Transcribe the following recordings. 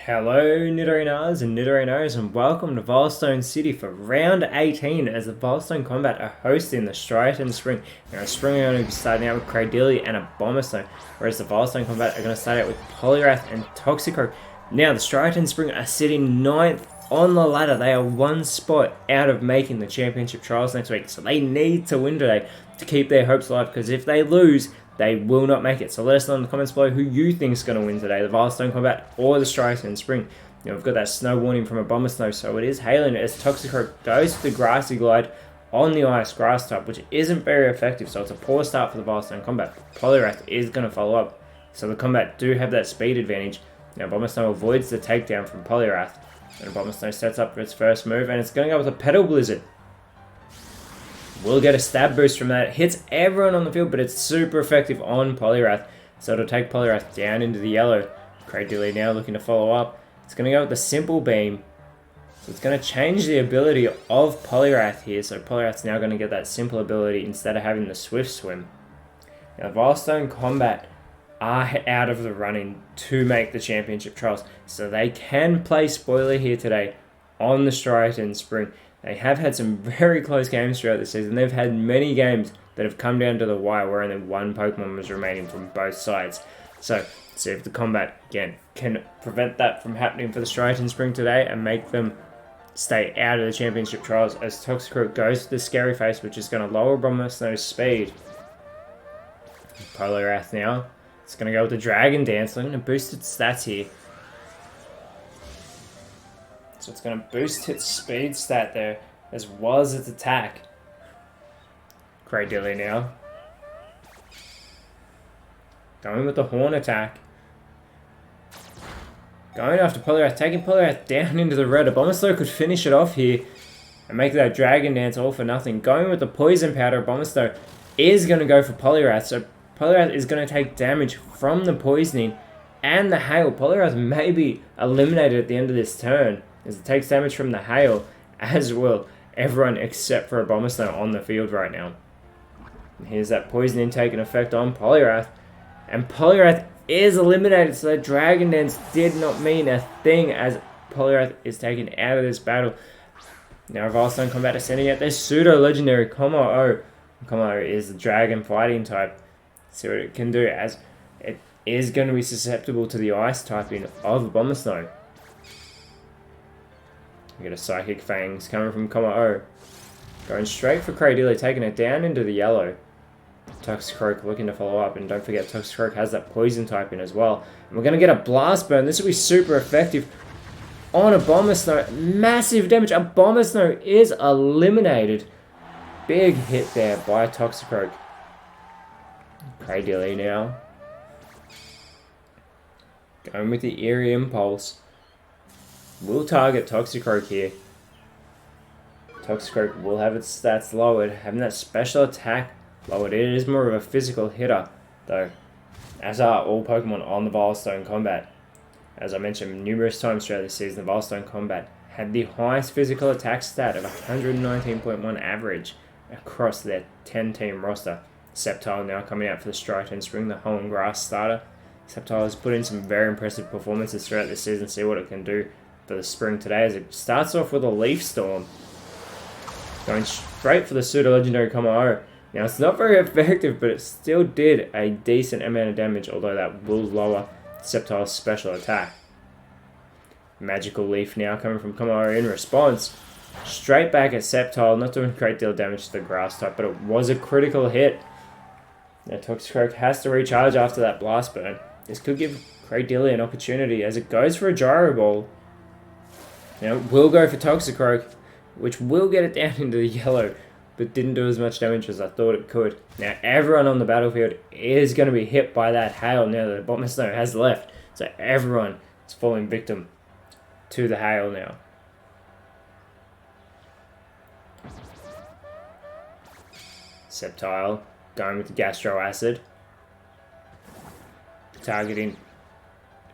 Hello Nidorinas and Nidorinos, and welcome to Veilstone City for round 18 as the Veilstone Combat are hosting the Striaton Spring. Now Spring are going to be starting out with Cradilli and a Bomberstone, whereas the Veilstone Combat are going to start out with Polyrath and Toxicroak. Now the Striaton Spring are sitting 9th on the ladder. They are one spot out of making the championship trials next week, so they need to win today to keep their hopes alive, because if they lose, they will not make it. So let us know in the comments below who you think is going to win today, the Veilstone Combat or the Striaton Spring. Now we've got that snow warning from a Bomber Snow, so it is hailing as Toxicroak goes for the Grassy Glide on the Ice Grass type, which isn't very effective, so it's a poor start for the Veilstone Combat. Polyrath is going to follow up, so the Combat do have that speed advantage. Now Bomber Snow avoids the takedown from Polyrath, and Bomber Snow sets up for its first move, and it's going to go with a Petal Blizzard. We'll get a stab boost from that. It hits everyone on the field, but it's super effective on Polyrath. So it'll take Polyrath down into the yellow. Cradilli now looking to follow up. It's going to go with the Simple Beam. So it's going to change the ability of Polyrath here. So Polyrath's now going to get that simple ability instead of having the Swift Swim. Now Veilstone Combat are out of the running to make the championship trials. So they can play spoiler here today on the Striaton Spring. They have had some very close games throughout the season. They've had many games that have come down to the wire where only one Pokemon was remaining from both sides. So, see if the Combat, again, can prevent that from happening for the Striaton Spring today and make them stay out of the championship trials as Toxicroak goes to the Scary Face, which is going to lower Bomber Snow's speed. Polyrath now. It's going to go with the Dragon Dance, looking to boost its stats here. So it's going to boost its speed stat there, as well as its attack. Cradilli now. Going with the Horn attack. Going after Polyrath, taking Polyrath down into the red. A Bomberstone could finish it off here and make that Dragon Dance all for nothing. Going with the Poison Powder, Bomberstone is going to go for Polyrath. So Polyrath is going to take damage from the Poisoning and the Hail. Polyrath may be eliminated at the end of this turn, as it takes damage from the Hail, as will everyone except for a Bomberstone on the field right now. And here's that Poisoning taking effect on Polyrath, and Polyrath is eliminated, so that Dragon Dance did not mean a thing as Polyrath is taken out of this battle. Now Veilstone Combat is sending out their pseudo-legendary Como-O. Como-O is the Dragon Fighting type. See what it can do, as it is going to be susceptible to the Ice typing of a Bomberstone. We get a Psychic Fangs coming from Como-O. Going straight for Cradilli, taking it down into the yellow. Toxicroak looking to follow up, and don't forget Toxicroak has that Poison typing as well. And we're going to get a Blast Burn. This will be super effective on a Bomberstone. Massive damage. A Bomberstone is eliminated. Big hit there by Toxicroak. Cradilli now. Going with the Eerie Impulse. Will target Toxicroak here. Toxicroak will have its stats lowered, having that special attack lowered. It is more of a physical hitter, though, as are all Pokemon on the Veilstone Combat. As I mentioned numerous times throughout this season, the Veilstone Combat had the highest physical attack stat of 119.1 average across their 10-team roster. Sceptile now coming out for the Striaton Spring, the Home Grass starter. Sceptile has put in some very impressive performances throughout this season. See what it can do for the Spring today, as it starts off with a Leaf Storm. Going straight for the pseudo-legendary Como-O. Now it's not very effective, but it still did a decent amount of damage, although that will lower Sceptile's special attack. Magical Leaf now coming from Como-O in response. Straight back at Sceptile, not doing a great deal of damage to the Grass type, but it was a critical hit. Now Toxicroak has to recharge after that Blast Burn. This could give Cradilli an opportunity as it goes for a Gyro Ball. Now it will go for Toxicroak, which will get it down into the yellow, but didn't do as much damage as I thought it could. Now everyone on the battlefield is going to be hit by that Hail now that the Bomberstone has left. So everyone is falling victim to the Hail now. Sceptile going with the Gastro Acid. Targeting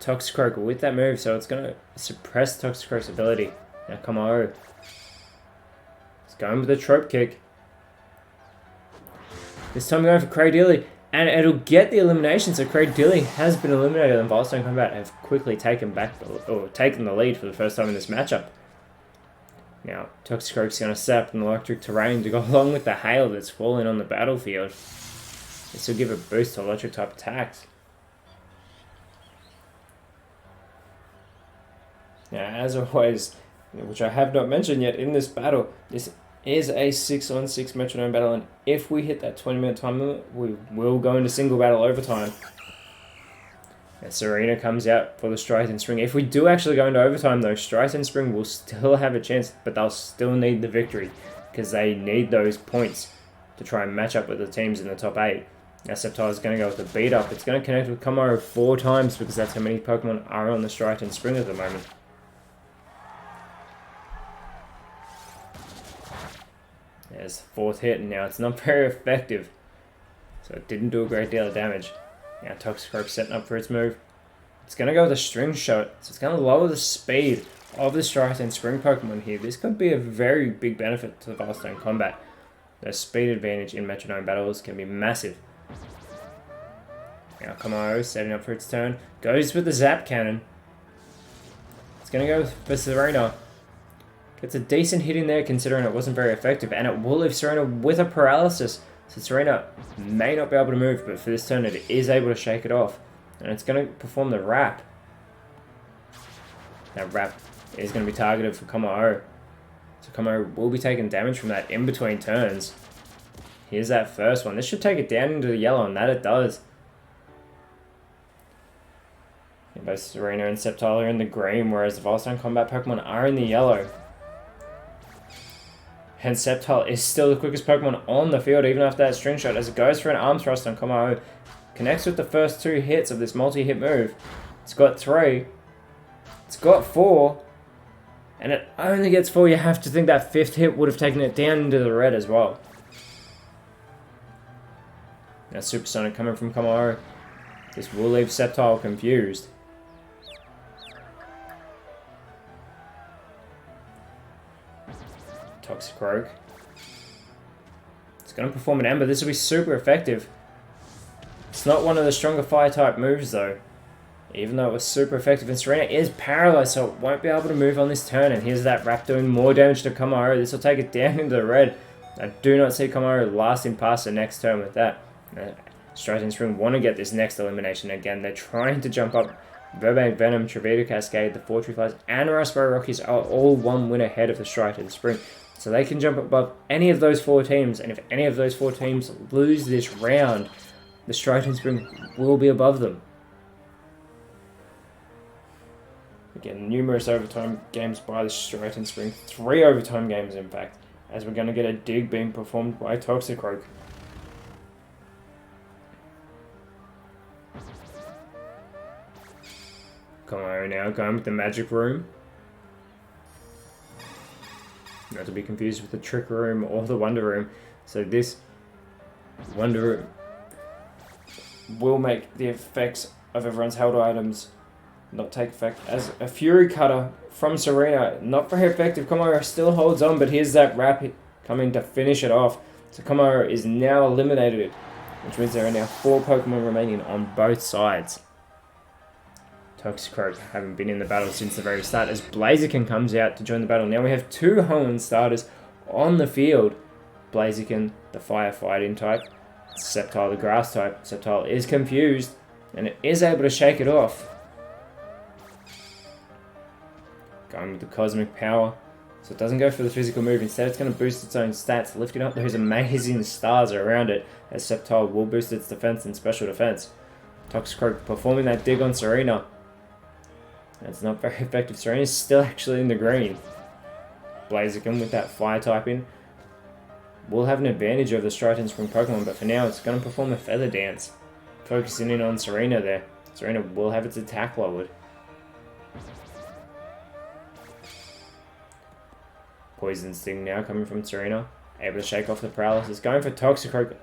Toxicroak with that move, so it's going to suppress Toxicroak's ability. Now Como-O. It's going with the Trope Kick. This time going for Cradilli. And it'll get the elimination, so Cradilly has been eliminated and Veilstone Combat have quickly taken the lead for the first time in this matchup. Now, Toxicroak's going to set up an electric terrain to go along with the hail that's falling on the battlefield. This will give a boost to electric type attacks. Now, as always, which I have not mentioned yet in this battle, this is a 6-on-6 Metronome battle, and if we hit that 20-minute time limit, we will go into single battle overtime. Now, Nidorina comes out for the Striaton Spring. If we do actually go into overtime, though, Striaton Spring will still have a chance, but they'll still need the victory, because they need those points to try and match up with the teams in the top 8. Now, Sceptile is going to go with the beat up. It's going to connect with Komaro 4 times, because that's how many Pokemon are on the Striaton Spring at the moment. There's the 4th hit, and now it's not very effective. So it didn't do a great deal of damage. Now Toxicroak's setting up for its move. It's going to go with a String Shot, so it's going to lower the speed of the Striaton Spring Pokemon here. This could be a very big benefit to the Veilstone Combat. The speed advantage in Metronome battles can be massive. Now Komaro setting up for its turn. Goes with the Zap Cannon. It's going to go for Nidorina. Gets a decent hit in there considering it wasn't very effective, and it will leave Nidorina with a paralysis. So Nidorina may not be able to move, but for this turn it is able to shake it off. And it's going to perform the Wrap. That Wrap is going to be targeted for Komaro. So Komaro will be taking damage from that in between turns. Here's that first one. This should take it down into the yellow, and that it does. Both Nidorina and Sceptile are in the green, whereas the Veilstone Combat Pokemon are in the yellow. And Sceptile is still the quickest Pokemon on the field, even after that String Shot, as it goes for an Arm Thrust on Komaro. Connects with the first 2 hits of this multi-hit move. It's got 3. It's got 4. And it only gets 4. You have to think that 5th hit would have taken it down into the red as well. Now Supersonic coming from Komaro. This will leave Sceptile confused. Toxicroak. It's going to perform an Ember. This will be super effective. It's not one of the stronger fire type moves though. Even though it was super effective, and Nidorina is paralyzed, so it won't be able to move on this turn. And here's that Wrap doing more damage to Komaro. This will take it down into the red. I do not see Komaro lasting past the next turn with that. Striaton Spring want to get this next elimination again. They're trying to jump up. Burbank Venom, Trevita Cascade, the Fortree Flies, and Raspberry Rockies are all 1 win ahead of the Striaton Spring. So they can jump above any of those 4 teams, and if any of those 4 teams lose this round, the Striaton Spring will be above them. Again, numerous overtime games by the Striaton Spring. 3 overtime games, in fact, as we're going to get a dig being performed by Toxicroak. Komaro now going with the Magic Room. Not to be confused with the Trick Room or the Wonder Room. So this Wonder Room will make the effects of everyone's held items not take effect, as a Fury Cutter from Nidorina. Not very effective. Komaro still holds on, but here's that Wrap coming to finish it off. So Komaro is now eliminated, which means there are now 4 Pokemon remaining on both sides. Toxicroak haven't been in the battle since the very start, as Blaziken comes out to join the battle. Now we have 2 Hoenn starters on the field. Blaziken, the Firefighting type. Sceptile, the Grass type. Sceptile is confused, and it is able to shake it off. Going with the Cosmic Power. So it doesn't go for the physical move. Instead, it's going to boost its own stats, lifting up those amazing stars around it, as Sceptile will boost its defense and special defense. Toxicroak performing that dig on Nidorina. That's not very effective. Nidorina is still actually in the green. Blaziken with that fire typing will have an advantage over the Striaton Spring Pokemon, but for now it's going to perform a Feather Dance. Focusing in on Nidorina there. Nidorina will have its attack lowered. Poison Sting now coming from Nidorina. Able to shake off the paralysis. Going for Toxicroak.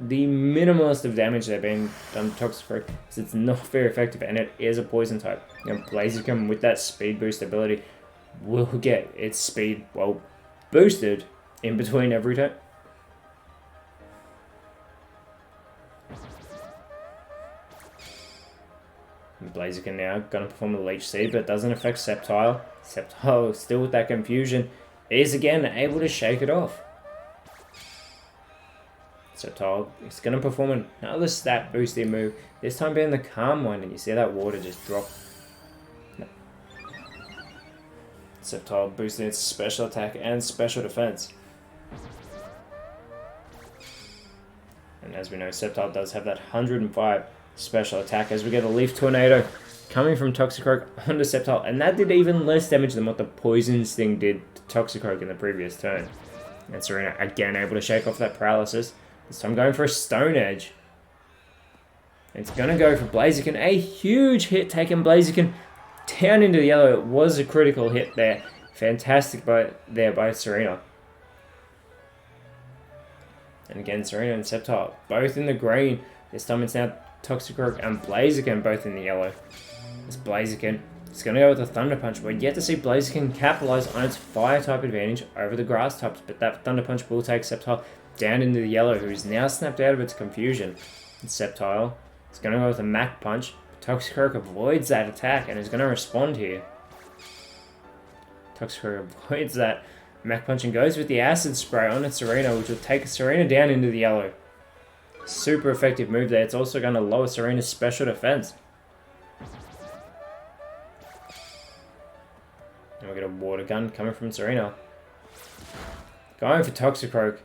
The minimalist of damage they've been done to Toxicroak, because it's not very effective, and it is a poison type. You know, Blaziken with that speed boost ability will get its speed, well, boosted in between every turn. And Blaziken now going to perform a Leech Seed, but it doesn't affect Sceptile. Sceptile still with that confusion is again able to shake it off. Sceptile is going to perform another stat boosting move, this time being the Calm one, and you see that water just drop. Sceptile boosting its special attack and special defense. And as we know, Sceptile does have that 105 special attack as we get a Leaf Tornado coming from Toxicroak onto Sceptile, and that did even less damage than what the Poison Sting did to Toxicroak in the previous turn. And Serena again able to shake off that paralysis, this time going for a Stone Edge. It's going to go for Blaziken, a huge hit taking Blaziken down into the yellow. It was a critical hit there, fantastic by Serena. And again, Serena and Sceptile both in the green. This time it's now Toxicroak and Blaziken both in the yellow. It's Blaziken. It's going to go with a Thunder Punch. We're yet to see Blaziken capitalize on its Fire type advantage over the Grass types, but that Thunder Punch will take Sceptile down into the yellow, who is now snapped out of its confusion. And Sceptile is going to go with a Mach Punch. Toxicroak avoids that attack and is going to respond here. Toxicroak avoids that Mach Punch and goes with the Acid Spray on its Serena, which will take Serena down into the yellow. Super effective move there. It's also going to lower Serena's special defense. And we get a Water Gun coming from Serena. Going for Toxicroak,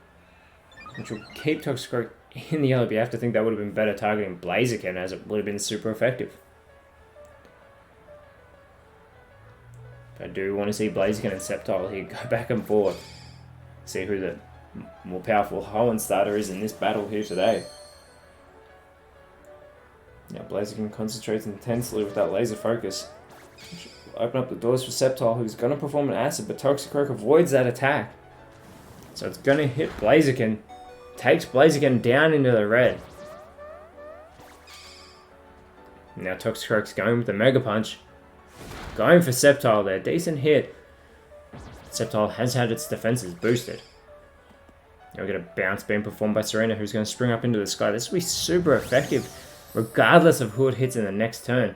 which will keep Toxicroak in the yellow, but you have to think that would have been better targeting Blaziken, as it would have been super effective. I do want to see Blaziken and Sceptile here go back and forth. See who the more powerful Hoenn starter is in this battle here today. Now Blaziken concentrates intensely with that laser focus. Open up the doors for Sceptile, who's going to perform an Acid, but Toxicroak avoids that attack. So it's going to hit Blaziken. Takes Blaziken down into the red. Now Toxicroak's going with the Mega Punch. Going for Sceptile there. Decent hit. Sceptile has had its defenses boosted. Now we get a Bounce Beam performed by Serena, who's going to spring up into the sky. This will be super effective, regardless of who it hits in the next turn.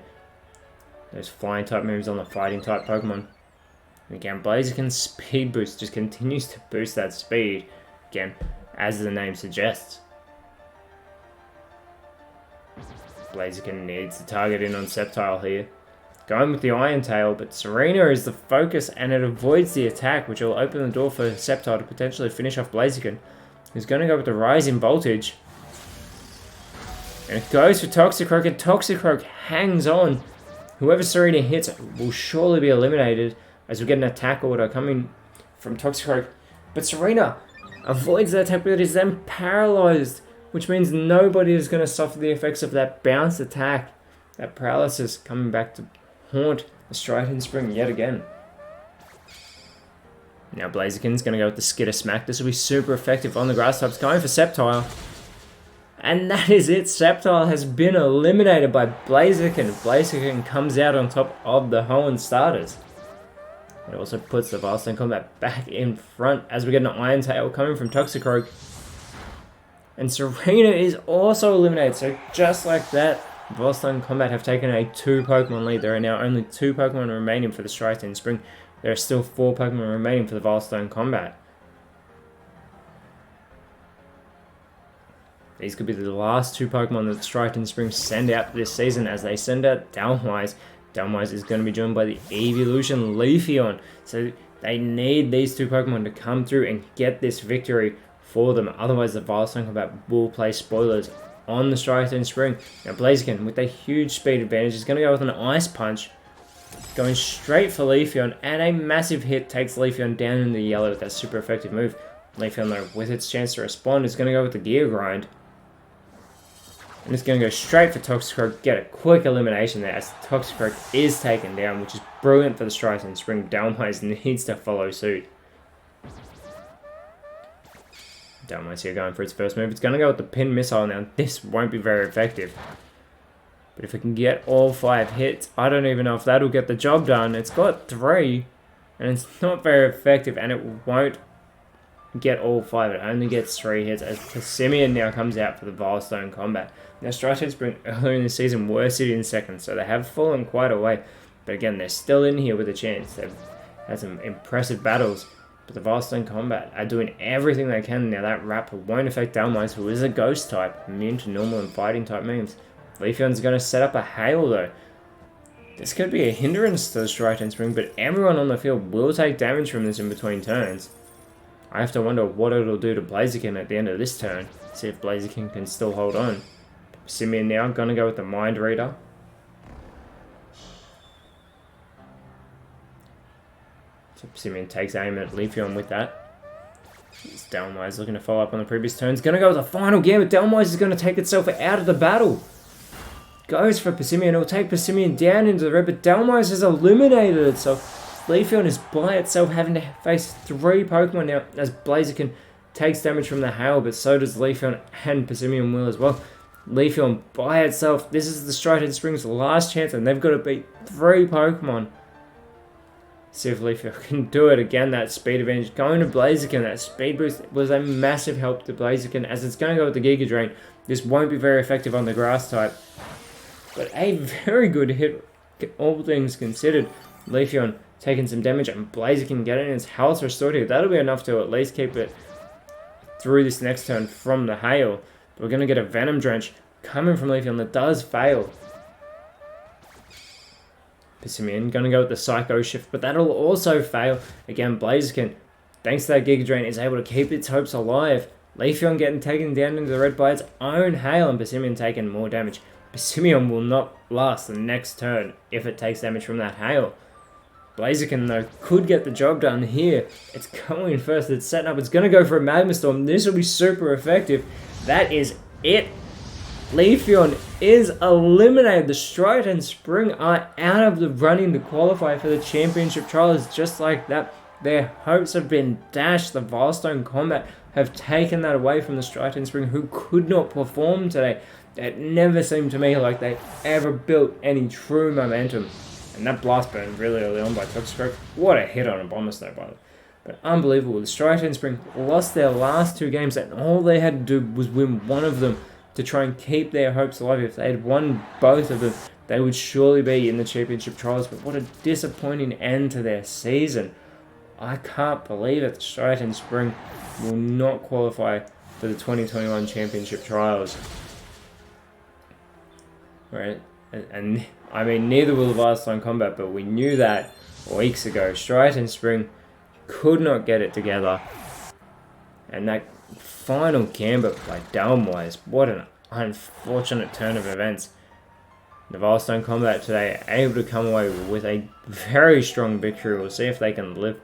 Those Flying type moves on the Fighting type Pokemon. And again, Blaziken's Speed Boost just continues to boost that speed. Again, as the name suggests. Blaziken needs to target in on Sceptile here. Going with the Iron Tail, but Serena is the focus and it avoids the attack, which will open the door for Sceptile to potentially finish off Blaziken, who's going to go with the Rising Voltage. And it goes for Toxicroak, and Toxicroak hangs on. Whoever Serena hits will surely be eliminated, as we get an attack order coming from Toxicroak. But Serena avoids that attack, but it is then paralyzed, which means nobody is going to suffer the effects of that bounce attack. That paralysis coming back to haunt the Striaton Spring yet again. Now Blaziken's going to go with the Skitter Smack. This will be super effective on the Grass types. Going for Sceptile. And that is it. Sceptile has been eliminated by Blaziken. Blaziken comes out on top of the Hoenn starters. It also puts the Veilstone combat back in front as we get an Iron Tail coming from Toxicroak. And Serena is also eliminated. So just like that, Veilstone combat have taken a 2 Pokemon lead. There are now only 2 Pokemon remaining for the Striaton Spring. There are still 4 Pokemon remaining for the Veilstone combat. These could be the last 2 Pokemon that the Striaton Spring send out this season, as they send out Dalmwise. Dalmwise is going to be joined by the Evolution Leafeon. So they need these 2 Pokemon to come through and get this victory for them. Otherwise, the Veilstone combat will play spoilers on the Striaton Spring. Now Blaziken, with a huge speed advantage, is going to go with an Ice Punch. Going straight for Leafeon, and a massive hit takes Leafeon down in the yellow with that super effective move. Leafeon, though, with its chance to respond, is going to go with the Gear Grind. And it's going to go straight for Toxicroak, get a quick elimination there, as Toxicroak is taken down, which is brilliant for the Striaton Spring. Dalmwise needs to follow suit. Dalmwise here going for its first move. It's going to go with the Pin Missile. Now, this won't be very effective. But if it can get all 5 hits, I don't even know if that'll get the job done. It's got 3, and it's not very effective, and it won't get all 5. It only gets 3 hits as Persimmon now comes out for the Veilstone combat. Now, Striaton Spring earlier in the season were sitting in second, so they have fallen quite away. But again, they're still in here with a chance. They've had some impressive battles. But the Veilstone combat are doing everything they can. Now, that Raptor won't affect Delmais, who is a ghost type, immune to normal and fighting type moves. Leafeon's going to set up a Hail, though. This could be a hindrance to the Striaton Spring, but everyone on the field will take damage from this in between turns. I have to wonder what it'll do to Blaziken at the end of this turn. See if Blaziken can still hold on. Simeon now going to go with the Mind Reader. So Simeon takes aim at Leafeon with that. Delmais looking to follow up on the previous turns. Going to go with the final gambit. Delmais is going to take itself out of the battle. Goes for Persimmon. It'll take Persimmon down into the red, but Delmais has eliminated itself. Leafeon is by itself, having to face 3 Pokemon now as Blaziken takes damage from the Hail, but so does Leafeon and Persimmon will as well. Leafeon by itself. This is the Striaton Spring's last chance, and they've got to beat 3 Pokemon. See if Leafeon can do it again. That speed advantage going to Blaziken. That speed boost was a massive help to Blaziken as it's going to go with the Giga Drain. This won't be very effective on the Grass type, but a very good hit, all things considered. Leafeon taking some damage and Blaziken getting its health restored here. That'll be enough to at least keep it through this next turn from the Hail. But we're going to get a Venom Drench coming from Leafeon that does fail. Persimmon going to go with the Psycho Shift, but that'll also fail. Again, Blaziken, thanks to that Giga Drain, is able to keep its hopes alive. Leafeon getting taken down into the red by its own Hail, and Persimmon taking more damage. Persimmon will not last the next turn if it takes damage from that Hail. Blaziken, though, could get the job done here. It's going first. It's setting up. It's going to go for a Magma Storm. This will be super effective. That is it. Leafeon is eliminated. The Striaton Spring are out of the running to qualify for the championship trials just like that. Their hopes have been dashed. The Veilstone combat have taken that away from the Striaton Spring, who could not perform today. It never seemed to me like they ever built any true momentum. And that Blast Burn really early on by Toxicroak, what a hit on a Bomber Snow by the way. But unbelievable. The Striaton Spring lost their last 2 games, and all they had to do was win one of them to try and keep their hopes alive. If they had won both of them, they would surely be in the championship trials. But what a disappointing end to their season. I can't believe it. The Striaton Spring will not qualify for the 2021 championship trials. Right? And I mean, neither will the Veilstone combat, but we knew that weeks ago. Striaton Spring could not get it together. And that final gambit by Delmais, what an unfortunate turn of events. The Veilstone combat today able to come away with a very strong victory. We'll see if they can live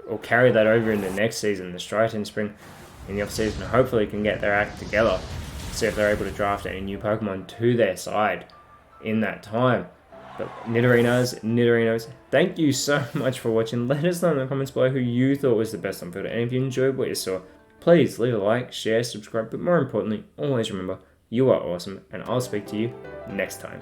or carry that over in the next season. The Striaton Spring in the off-season hopefully can get their act together. See if they're able to draft any new Pokemon to their side in that time. But Nidorinos, thank you so much for watching. Let us know in the comments below who you thought was the best on field, and if you enjoyed what you saw, please leave a like, share, subscribe, but more importantly, always remember, you are awesome, and I'll speak to you next time.